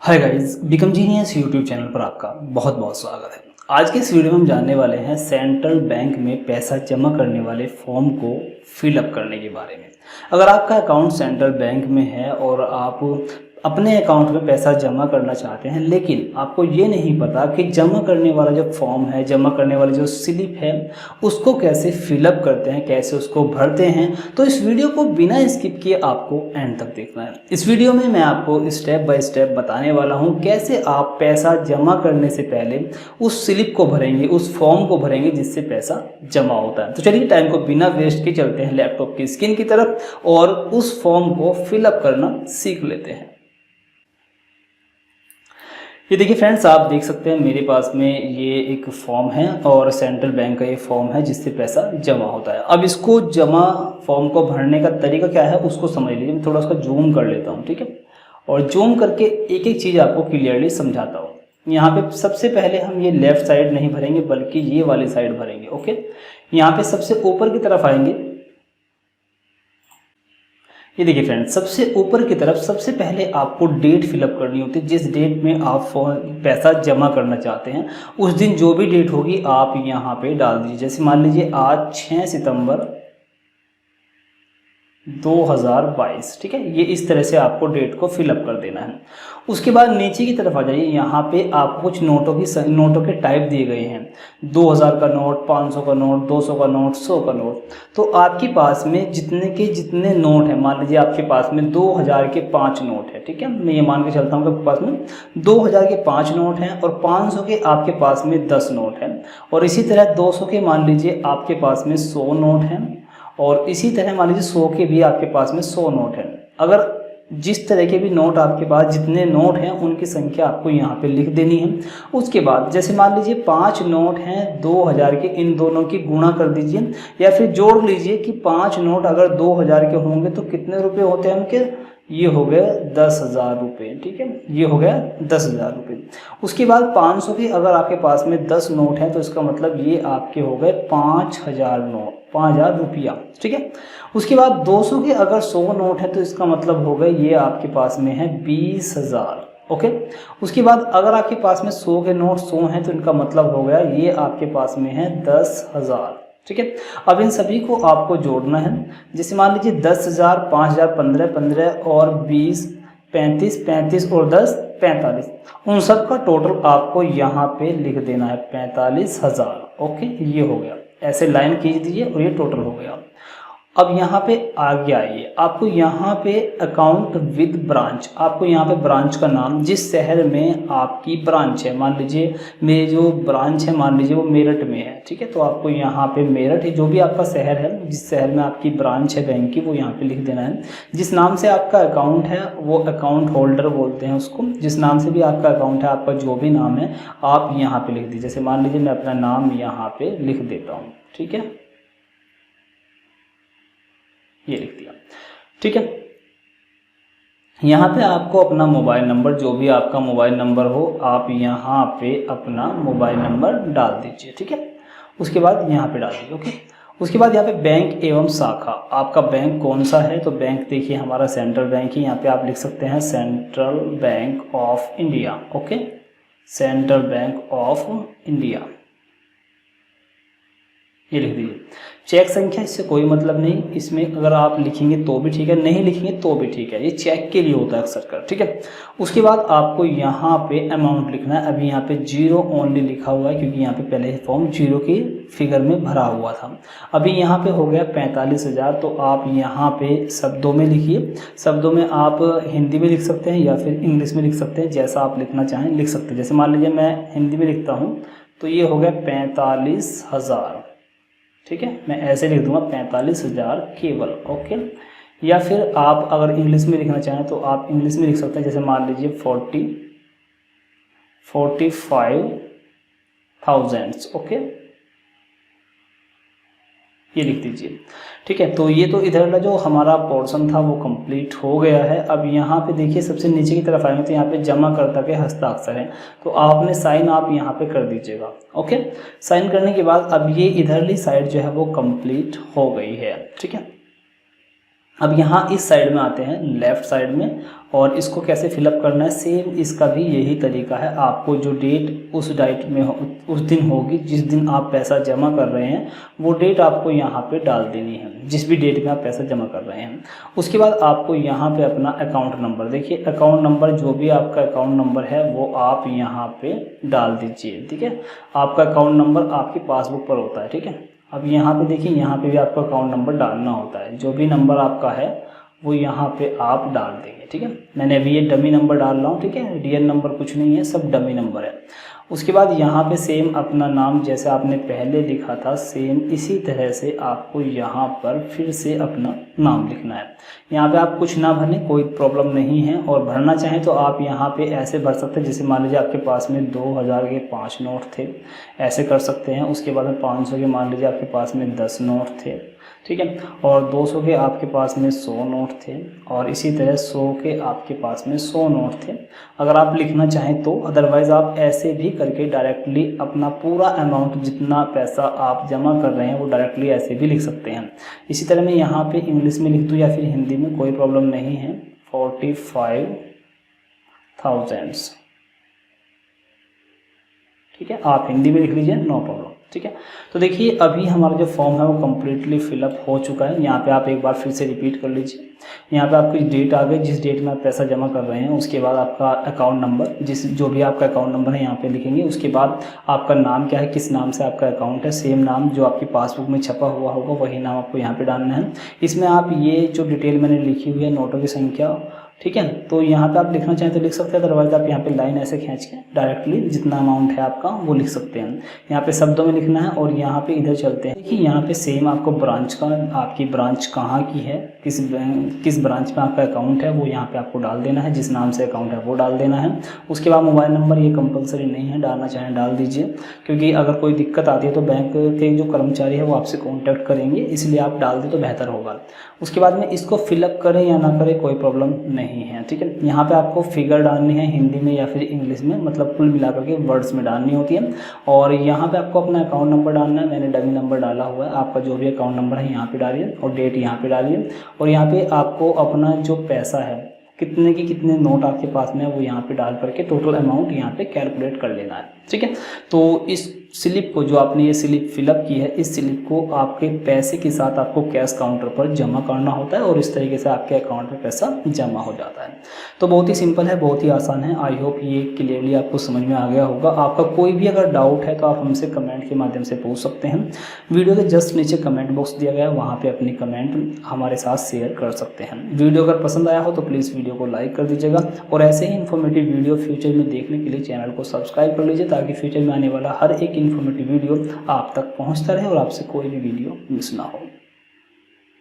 Hi guys, become genius YouTube channel पर आपका बहुत बहुत स्वागत है। आज के इस वीडियो में हम जानने वाले हैं सेंट्रल बैंक में पैसा जमा करने वाले फॉर्म को फिलअप करने के बारे में। अगर आपका अकाउंट सेंट्रल बैंक में है और आप अपने अकाउंट में पैसा जमा करना चाहते हैं, लेकिन आपको ये नहीं पता कि जमा करने वाला जो फॉर्म है, जमा करने वाली जो स्लिप है, उसको कैसे फिलअप करते हैं, कैसे उसको भरते हैं, तो इस वीडियो को बिना स्किप किए आपको एंड तक देखना है। इस वीडियो में मैं आपको स्टेप बाय स्टेप बताने वाला हूँ कैसे आप पैसा जमा करने से पहले उस स्लिप को भरेंगे, उस फॉर्म को भरेंगे जिससे पैसा जमा होता है। तो चलिए टाइम को बिना वेस्ट के चलते हैं लैपटॉप की स्क्रीन की तरफ और उस फॉर्म को फिलअप करना सीख लेते हैं। ये देखिए फ्रेंड्स, आप देख सकते हैं मेरे पास में ये एक फॉर्म है और सेंट्रल बैंक का ये फॉर्म है जिससे पैसा जमा होता है। अब इसको जमा फॉर्म को भरने का तरीका क्या है उसको समझ लीजिए। मैं थोड़ा उसका जूम कर लेता हूँ, ठीक है, और जूम करके एक एक चीज़ आपको क्लियरली समझाता हूँ। यहाँ पे सबसे पहले हम ये लेफ्ट साइड नहीं भरेंगे बल्कि ये वाली साइड भरेंगे। ओके, यहाँ पे सबसे ऊपर की तरफ आएंगे। ये देखिए फ्रेंड्स, सबसे ऊपर की तरफ सबसे पहले आपको डेट फिलअप करनी होती है। जिस डेट में आप पैसा जमा करना चाहते हैं उस दिन जो भी डेट होगी आप यहाँ पे डाल दीजिए। जैसे मान लीजिए आज 6 सितंबर 2022, ठीक है, ये इस तरह से आपको डेट को फिलअप कर देना है। उसके बाद नीचे की तरफ आ जाइए। यहाँ पे आपको कुछ नोटों के टाइप दिए गए हैं। 2000 का नोट, 500 का नोट, 200 का नोट, 100 का नोट। तो आपके पास में जितने के जितने नोट हैं, मान लीजिए आपके पास में 2000 के 5 नोट है, ठीक है, मैं ये मान के चलता हूँ कि आपके पास में 2000 के 5 नोट हैं और 500 के आपके पास में 10 नोट हैं, और इसी तरह 200 के मान लीजिए आपके पास में 100 नोट हैं, और इसी तरह मान लीजिए 100 के भी आपके पास में 100 नोट हैं। अगर जिस तरह के भी नोट आपके पास जितने नोट हैं उनकी संख्या आपको यहाँ पे लिख देनी है। उसके बाद जैसे मान लीजिए 5 नोट हैं 2000 के, इन दोनों की गुणा कर दीजिए या फिर जोड़ लीजिए कि 5 नोट अगर 2000 के होंगे तो कितने रुपए होते हैं उनके, ये हो गए 10,000 रुपये, ठीक है, ये हो गया 10,000 रुपये। उसके बाद 500 के अगर आपके पास में 10 नोट हैं तो इसका मतलब ये आपके हो गए 5,000 नोट, 5,000 रुपया, ठीक है। उसके बाद 200 के अगर 100 नोट है तो इसका मतलब हो गए ये आपके पास में है 20,000। ओके, उसके बाद अगर आपके पास में 100 के नोट 100 हैं तो इनका मतलब हो गया ये आपके पास में है 10,000, ठीक है। अब इन सभी को आपको जोड़ना है। जैसे मान लीजिए 10,000, 5,000, 15, 15 और 20, 35, 35 और 10, 45, उन सब का टोटल आपको यहाँ पे लिख देना है 45,000। ओके, ये हो गया, ऐसे लाइन खींच दीजिए और ये टोटल हो गया। अब यहाँ पे आगे आइए, आपको यहाँ पे अकाउंट विद ब्रांच, आपको यहाँ पे ब्रांच का नाम, जिस शहर में आपकी ब्रांच है, मान लीजिए मेरी जो ब्रांच है मान लीजिए वो मेरठ में है, ठीक है, तो आपको यहाँ पे मेरठ है, जो भी आपका शहर है, जिस शहर में आपकी ब्रांच है बैंक की, वो यहाँ पे लिख देना है। जिस नाम से आपका अकाउंट है वो अकाउंट होल्डर बोलते हैं उसको। जिस नाम से भी आपका अकाउंट है, आपका जो भी नाम है आप यहाँ पे लिख दीजिए। जैसे मान लीजिए मैं अपना नाम यहाँ पे लिख देता हूँ, ठीक है, ये लिख दिया, ठीक है। यहाँ पे आपको अपना मोबाइल नंबर, जो भी आपका मोबाइल नंबर हो, आप यहाँ पे अपना मोबाइल नंबर डाल दीजिए, ठीक है। उसके बाद यहाँ पे डाल दीजिए। ओके, उसके बाद यहाँ पे बैंक एवं शाखा, आपका बैंक कौन सा है, तो बैंक देखिए हमारा सेंट्रल बैंक ही, यहाँ पे आप लिख सकते हैं central bank of India. Okay, central bank of India, ये लिख दीजिए। चेक संख्या इससे कोई मतलब नहीं, इसमें अगर आप लिखेंगे तो भी ठीक है, नहीं लिखेंगे तो भी ठीक है, ये चेक के लिए होता है अक्सर कर, ठीक है। उसके बाद आपको यहाँ पे अमाउंट लिखना है। अभी यहाँ पे 0 ओनली लिखा हुआ है क्योंकि यहाँ पे पहले फॉर्म 0 की फिगर में भरा हुआ था। अभी यहाँ पे हो गया 45,000, तो आप यहाँ पे शब्दों में लिखिए। शब्दों में आप हिंदी में लिख सकते हैं या फिर इंग्लिश में लिख सकते हैं, जैसा आप लिखना चाहें लिख सकते हैं। जैसे मान लीजिए मैं हिंदी में लिखता हूँ तो ये हो गया 45,000, ठीक है, मैं ऐसे लिख दूंगा 45,000 केवल। ओके, या फिर आप अगर इंग्लिश में लिखना चाहें तो आप इंग्लिश में लिख सकते हैं। जैसे मान लीजिए 45,000, ओके, ये लिख दीजिए, ठीक है। तो ये तो इधर का जो हमारा पोर्शन था वो कंप्लीट हो गया है। अब यहाँ पे देखिए सबसे नीचे की तरफ आएंगे तो यहाँ पे जमाकर्ता के हस्ताक्षर हैं, तो आपने साइन आप यहाँ पे कर दीजिएगा। ओके, साइन करने के बाद अब ये इधरली साइड जो है वो कंप्लीट हो गई है, ठीक है। अब यहाँ इस साइड में आते हैं, लेफ़्ट साइड में, और इसको कैसे फिलअप करना है, सेम इसका भी यही तरीका है। आपको जो डेट उस डेट में उस दिन होगी जिस दिन आप पैसा जमा कर रहे हैं, वो डेट आपको यहाँ पे डाल देनी है, जिस भी डेट में आप पैसा जमा कर रहे हैं। उसके बाद आपको यहाँ पे अपना अकाउंट नंबर, देखिए अकाउंट नंबर जो भी आपका अकाउंट नंबर है वो आप यहाँ पे डाल दीजिए, ठीक है। आपका अकाउंट नंबर आपकी पासबुक पर होता है, ठीक है। अब यहाँ पे देखिए, यहाँ पे भी आपका अकाउंट नंबर डालना होता है, जो भी नंबर आपका है वो यहाँ पे आप डाल देंगे, ठीक है। मैंने अभी ये डमी नंबर डाल रहा हूँ, ठीक है, रियल नंबर कुछ नहीं है, सब डमी नंबर है। उसके बाद यहाँ पे सेम अपना नाम जैसे आपने पहले लिखा था, सेम इसी तरह से आपको यहाँ पर फिर से अपना नाम लिखना है। यहाँ पे आप कुछ ना भरें, कोई प्रॉब्लम नहीं है, और भरना चाहें तो आप यहाँ पे ऐसे भर सकते हैं, जैसे मान लीजिए आपके पास में 2000 के 5 नोट थे, ऐसे कर सकते हैं। उसके बाद में 500 के मान लीजिए आपके पास में 10 नोट थे, ठीक है, और 200 के आपके पास में 100 नोट थे, और इसी तरह 100 के आपके पास में 100 नोट थे, अगर आप लिखना चाहें तो। अदरवाइज़ आप ऐसे भी करके डायरेक्टली अपना पूरा अमाउंट, जितना पैसा आप जमा कर रहे हैं, वो डायरेक्टली ऐसे भी लिख सकते हैं। इसी तरह मैं यहाँ पे इंग्लिश में लिख दूँ या फिर हिंदी में, कोई प्रॉब्लम नहीं है। 45,000, ठीक है, आप हिंदी में लिख लीजिए, नो प्रॉब्लम, ठीक है। तो देखिए अभी हमारा जो फॉर्म है वो कम्प्लीटली फिलअप हो चुका है। यहाँ पे आप एक बार फिर से रिपीट कर लीजिए। यहाँ पे आपकी डेट आ गई, जिस डेट में आप पैसा जमा कर रहे हैं। उसके बाद आपका अकाउंट नंबर, जो भी आपका अकाउंट नंबर है यहाँ पे लिखेंगे। उसके बाद आपका नाम क्या है, किस नाम से आपका अकाउंट है, सेम नाम जो आपकी पासबुक में छपा हुआ होगा वही नाम आपको यहाँ पर डालना है। इसमें आप ये जो डिटेल मैंने लिखी हुई है, नोटों की संख्या, ठीक है, तो यहाँ पे आप लिखना चाहें तो लिख सकते हैं, अदरवाइज आप यहाँ पे लाइन ऐसे खींच के डायरेक्टली जितना अमाउंट है आपका वो लिख सकते हैं। यहाँ पे शब्दों में लिखना है, और यहाँ पे इधर चलते हैं कि यहाँ पे सेम आपको ब्रांच का, आपकी ब्रांच कहाँ की है, किस ब्रांच में आपका अकाउंट है, वो यहाँ पे आपको डाल देना है, जिस नाम से अकाउंट है वो डाल देना है। उसके बाद मोबाइल नंबर, ये कंपलसरी नहीं है, डालना चाहें डाल दीजिए, क्योंकि अगर कोई दिक्कत आती है तो बैंक के जो कर्मचारी है वो आपसे कॉन्टैक्ट करेंगे, इसलिए आप डाल दें तो बेहतर होगा। उसके बाद में इसको फिलअप करें या ना करें कोई प्रॉब्लम नहीं है, ठीक है। यहाँ पे आपको फिगर डालनी है हिंदी में या फिर इंग्लिश में, मतलब कुल मिलाकर के वर्ड्स में डालनी होती है। और यहाँ पे आपको अपना अकाउंट नंबर डालना है, मैंने डमी नंबर डाला हुआ है, आपका जो भी अकाउंट नंबर है यहाँ पे डालिए, और डेट यहाँ पे डालिए। और यहाँ पे आपको अपना जो पैसा है, कितने की कितने नोट आपके पास में है, वो यहाँ पे डाल करके टोटल अमाउंट यहाँ पे कैलकुलेट कर लेना है, ठीक है। तो इस स्लिप को, जो आपने ये स्लिप फिलअप की है, इस स्लिप को आपके पैसे के साथ आपको कैश काउंटर पर जमा करना होता है, और इस तरीके से आपके अकाउंट में पैसा जमा हो जाता है। तो बहुत ही सिंपल है, बहुत ही आसान है। आई होप ये क्लियरली आपको समझ में आ गया होगा। आपका कोई भी अगर डाउट है तो आप हमसे कमेंट के माध्यम से पूछ सकते हैं। वीडियो के जस्ट नीचे कमेंट बॉक्स दिया गया है, वहाँ पर अपनी कमेंट हमारे साथ शेयर कर सकते हैं। वीडियो अगर पसंद आया हो तो प्लीज़ वीडियो को लाइक कर दीजिएगा, और ऐसे ही इन्फॉर्मेटिव वीडियो फ्यूचर में देखने के लिए चैनल को सब्सक्राइब कर लीजिए, ताकि फ्यूचर में आने वाला हर एक इन्फॉर्मेटिव वीडियो आप तक पहुंचता रहे और आपसे कोई भी वीडियो मिस ना हो।